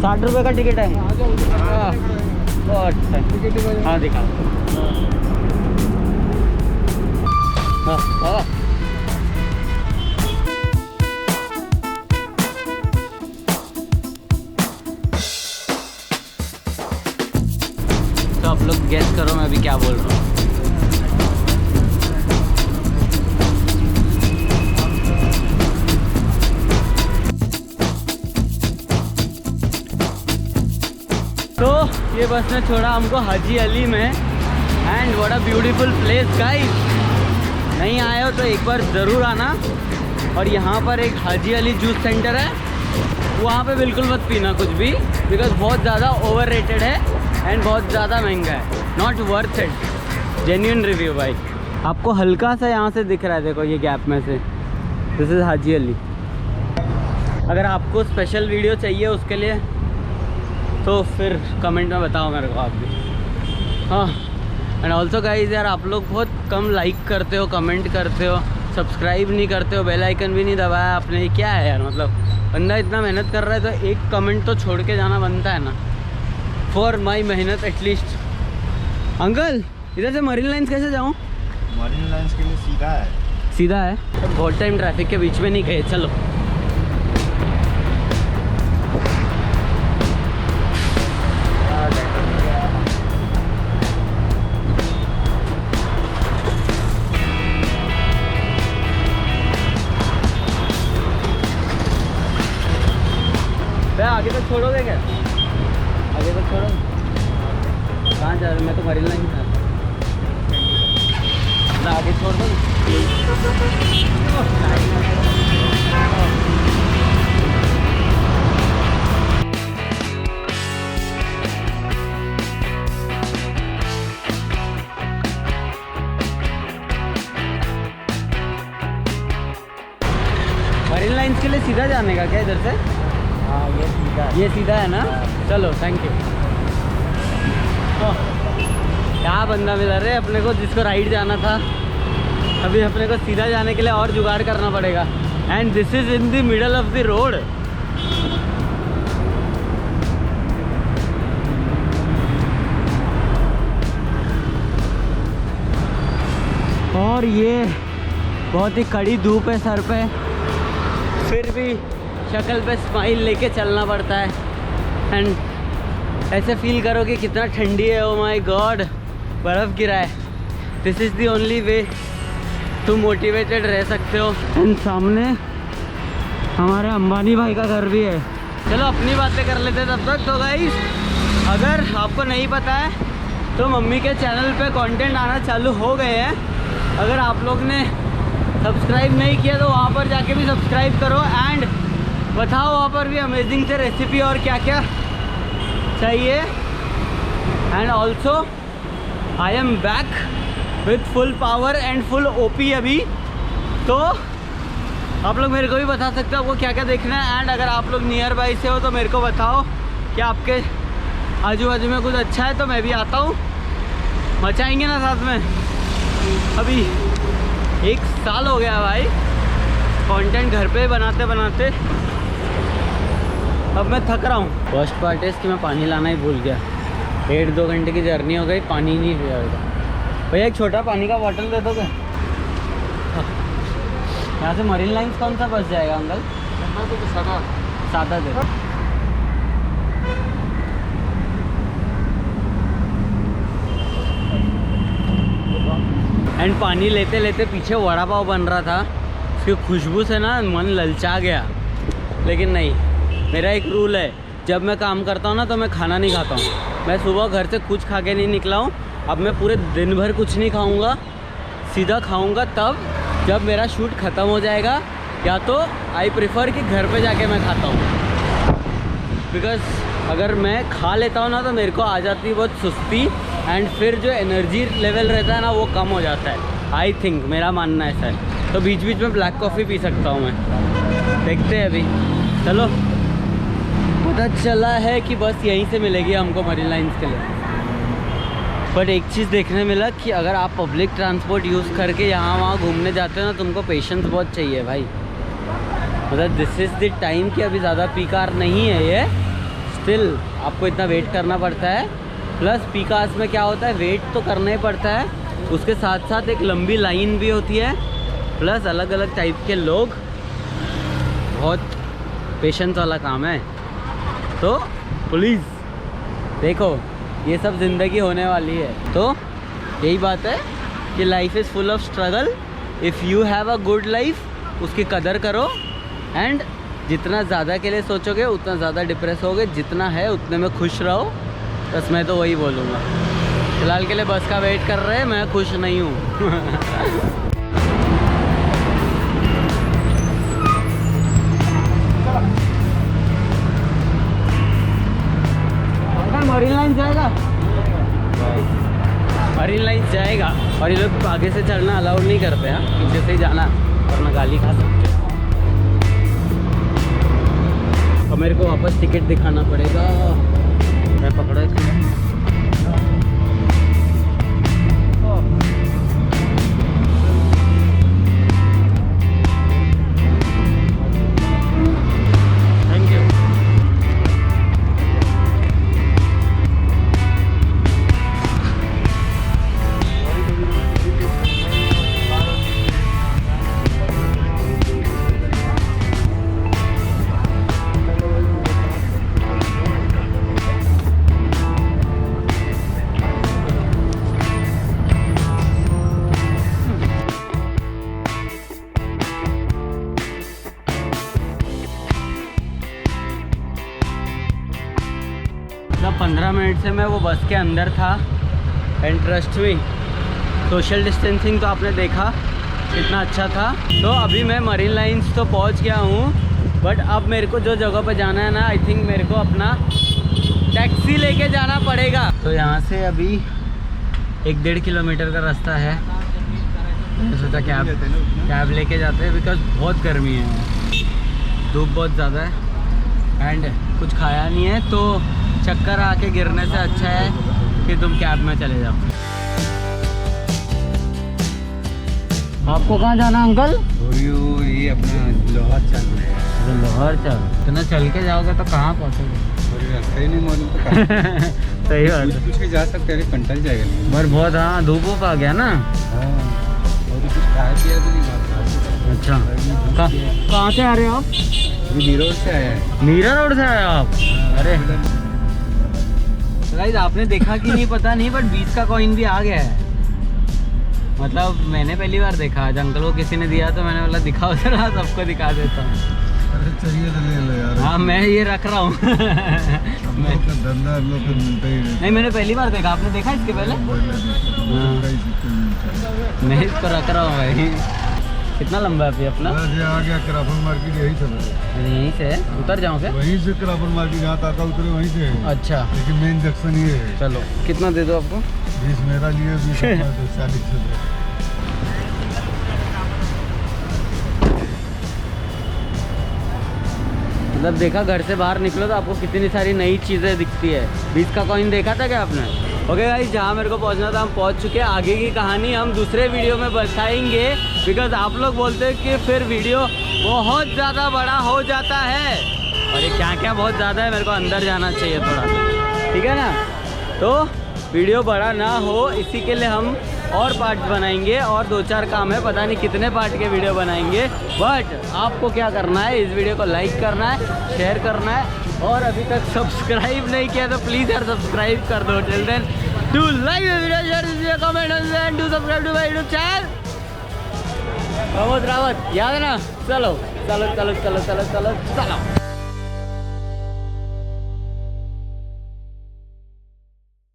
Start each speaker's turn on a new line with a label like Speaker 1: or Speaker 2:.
Speaker 1: ₹60 का टिकट है। बहुत अच्छा। हाँ दिखा। हाँ हाँ। तो आप लोग गेस करो मैं अभी क्या बोल रहा हूँ। तो ये बस ने छोड़ा हमको हाजी अली में। And what a beautiful place guys. नहीं आए हो तो एक बार ज़रूर आना। और यहाँ पर एक हाजी अली जूस सेंटर है, वहाँ पे बिल्कुल मत पीना कुछ भी, बिकॉज बहुत ज़्यादा ओवर रेटेड है एंड बहुत ज़्यादा महंगा है। Not worth it. Genuine review भाई। आपको हल्का सा यहाँ से दिख रहा है, देखो ये गैप में से, दिस इज़ हाजी अली। अगर आपको स्पेशल वीडियो चाहिए उसके लिए तो फिर कमेंट में बताओ मेरे को आप भी। हाँ एंड ऑल्सो गाइज यार, आप लोग बहुत कम लाइक करते हो, कमेंट करते हो, सब्सक्राइब नहीं करते हो, बेल आइकन भी नहीं दबाया आपने। ये क्या है यार, मतलब बंदा इतना मेहनत कर रहा है तो एक कमेंट तो छोड़ के जाना बनता है ना, फॉर माई मेहनत एटलीस्ट। अंकल इधर से मरीन लाइन्स कैसे जाऊँ?
Speaker 2: मरीन लाइन्स के लिए सीधा है।
Speaker 1: सीधा है? बहुत टाइम ट्रैफिक के बीच में नहीं गए, चलो। आगे तक छोड़ोगे क्या? आगे तक छोड़ो। कहाँ जा रहे? मैं तो मरीन लाइन था ना, आगे छोड़ दो। मरीन लाइन्स के लिए सीधा जाने का क्या इधर से?
Speaker 2: हाँ
Speaker 1: ये सीधा है ना? चलो थैंक यू। क्या बंदा मिला रहे अपने को जिसको राइट जाना था। अभी अपने को सीधा जाने के लिए और जुगाड़ करना पड़ेगा। And this is in the middle of the road. और ये बहुत ही कड़ी धूप है सर पे, फिर भी शक्ल पे स्माइल लेके चलना पड़ता है। एंड ऐसे फील करो कि कितना ठंडी है। ओ माय गॉड, बर्फ़ गिरा है। This is the only way to motivated रह सकते हो। एंड सामने हमारे अंबानी भाई का घर भी है। चलो अपनी बातें कर लेते तब तक। तो गाइस, अगर आपको नहीं पता है तो मम्मी के चैनल पे कंटेंट आना चालू हो गए हैं। अगर आप लोग ने सब्सक्राइब नहीं किया तो वहाँ पर जाके भी सब्सक्राइब करो। एंड बताओ वहाँ पर भी अमेजिंग से रेसिपी और क्या क्या चाहिए। And also I am back with full power and full OP अभी। तो आप लोग मेरे को भी बता सकते हो आपको क्या क्या देखना है। एंड अगर आप लोग नियर बाई से हो तो मेरे को बताओ कि आपके आजू बाजू में कुछ अच्छा है तो मैं भी आता हूँ। मचाएंगे ना साथ में। अभी 1 साल हो गया भाई कंटेंट घर पे बनाते बनाते, अब मैं थक रहा हूँ। फर्स्ट पार्ट है कि मैं पानी लाना ही भूल गया। 1.5-2 घंटे की जर्नी हो गई, पानी नहीं लिया होगा। भैया एक छोटा पानी का बॉटल दे दोगे? यहाँ से मरीन लाइन्स कौन सा बस जाएगा अंकल?
Speaker 2: तो
Speaker 1: सादा दे। एंड पानी लेते लेते पीछे वड़ा पाव बन रहा था, उसकी खुशबू से ना मन ललचा गया। लेकिन नहीं, मेरा एक रूल है, जब मैं काम करता हूँ ना तो मैं खाना नहीं खाता हूँ। मैं सुबह घर से कुछ खा के नहीं निकला हूँ। अब मैं पूरे दिन भर कुछ नहीं खाऊँगा, सीधा खाऊँगा तब जब मेरा शूट ख़त्म हो जाएगा, या तो आई प्रेफर कि घर पे जाके मैं खाता हूँ। बिकॉज़ अगर मैं खा लेता हूँ ना तो मेरे को आ जाती है बहुत सुस्ती। एंड फिर जो एनर्जी लेवल रहता है ना वो कम हो जाता है। आई थिंक मेरा मानना ऐसा है। तो बीच बीच में ब्लैक कॉफ़ी पी सकता हूँ मैं। देखते हैं अभी। चलो, पता चला है कि बस यहीं से मिलेगी हमको मरीन लाइन्स के लिए। बट एक चीज़ देखने मिला कि अगर आप पब्लिक ट्रांसपोर्ट यूज़ करके यहाँ वहाँ घूमने जाते हो ना, तुमको पेशेंस बहुत चाहिए भाई। मतलब दिस इज़ द टाइम कि अभी ज़्यादा पीकार नहीं है ये। स्टिल आपको इतना वेट करना पड़ता है। प्लस पीकास में क्या होता है, वेट तो करना ही पड़ता है, उसके साथ साथ एक लंबी लाइन भी होती है, प्लस अलग अलग टाइप के लोग, बहुत पेशेंस वाला काम है। तो प्लीज़ देखो, ये सब ज़िंदगी होने वाली है। तो यही बात है कि life is full of struggle. If you have a good life, उसकी कदर करो। एंड जितना ज़्यादा के लिए सोचोगे उतना ज़्यादा डिप्रेस होगे, जितना है उतने में खुश रहो। बस मैं तो वही बोलूँगा। फिलहाल के लिए बस का वेट कर रहे हैं, मैं खुश नहीं हूँ। मरीन लाइन जाएगा, मरीन लाइन जाएगा। और ये लोग आगे से चढ़ना अलाउड नहीं करते हैं, पीछे से ही जाना वरना गाली खा सकते हैं। और मेरे को वापस टिकट दिखाना पड़ेगा। मैं पकड़ा इसको। Thank you. मतलब 15 मिनट से मैं वो बस के अंदर था। And trust me, social distancing तो आपने देखा कितना अच्छा था। तो अभी मैं मरीन लाइन्स तो पहुंच गया हूँ, बट अब मेरे को जो जगह पे जाना है ना, आई थिंक मेरे को अपना टैक्सी लेके जाना पड़ेगा। तो यहाँ से अभी 1-1.5 किलोमीटर का रास्ता है। मैंने सोचा कैब लेके जाते हैं, बिकॉज बहुत गर्मी है, धूप बहुत ज़्यादा है एंड कुछ खाया नहीं है, तो चक्कर आके गिरने से अच्छा है कि तुम कैब में चले जाओ। आपको कहाँ जाना अंकल?
Speaker 2: ये अपना लोहार चल रहा है।
Speaker 1: लोहार चल, इतना चल के जाओगे तो कहाँ पहुँचोगे?
Speaker 2: रास्ता ही नहीं मालूम तो कहाँ।
Speaker 1: सही बात है।
Speaker 2: कुछ के जा सकते हैं, कंटल जाएगा नहीं।
Speaker 1: पर बहुत, हाँ धूप वूप आ गया ना।
Speaker 2: हाँ, और कुछ खाया पिया भी नहीं बात।
Speaker 1: अच्छा, कहाँ से आ रहे हो आप?
Speaker 2: मीरा रोड से आया है।
Speaker 1: मीरा रोड से आए हो आप? अरे गाइस, आपने देखा कि नहीं पता नहीं, बट 20 का कॉइन भी आ गया है। मतलब मैंने पहली बार देखा। आज अंकल को किसी ने दिया तो मैंने बोला दिखाओ जरा, सबको दिखा देता हूँ।
Speaker 2: अरे चाहिए तो ले लो यार।
Speaker 1: हाँ, मैं ये रख रहा हूँ।
Speaker 2: धंधा लोग मिलता ही
Speaker 1: नहीं, मैंने पहली बार देखा। आपने देखा इसके पहले? मैं इसको रख रहा हूँ भाई। कितना लंबा है अभी अपना?
Speaker 2: आ गया क्राफल मार्केट, यही सब है।
Speaker 1: यहीं से उतर जाऊँ फिर?
Speaker 2: वहीं से क्राफल मार्केट जहाँ तक उतरे वहीं से है।
Speaker 1: अच्छा,
Speaker 2: लेकिन मेन जंक्शन ये है।
Speaker 1: चलो, कितना दे दो आपको?
Speaker 2: 20 मेरा लिए, 20 40 से।
Speaker 1: मतलब देखा, घर से बाहर निकलो तो आपको कितनी सारी नई चीज़ें दिखती है। 20 का कॉइन देखा था क्या आपने? ओके गाइस, जहाँ मेरे को पहुँचना था हम पहुँच चुके हैं। आगे की कहानी हम दूसरे वीडियो में बताएंगे, बिकॉज आप लोग बोलते हैं कि फिर वीडियो बहुत ज़्यादा बड़ा हो जाता है। और ये क्या क्या बहुत ज़्यादा है, मेरे को अंदर जाना चाहिए थोड़ा, ठीक है ना? तो वीडियो बड़ा ना हो, इसी के लिए हम और पार्ट बनाएंगे, और 2-4 काम है, पता नहीं कितने पार्ट के वीडियो बनाएंगे। बट आपको क्या करना है, इस वीडियो को लाइक करना है, शेयर करना है, और अभी तक सब्सक्राइब नहीं किया तो प्लीज़ यार सब्सक्राइब कर दो। Till then do like the video, share this video, comment and do subscribe to my YouTube channel Pramod Rawat. याद है ना? चलो चलो चलो चलो चलो चलो चलो।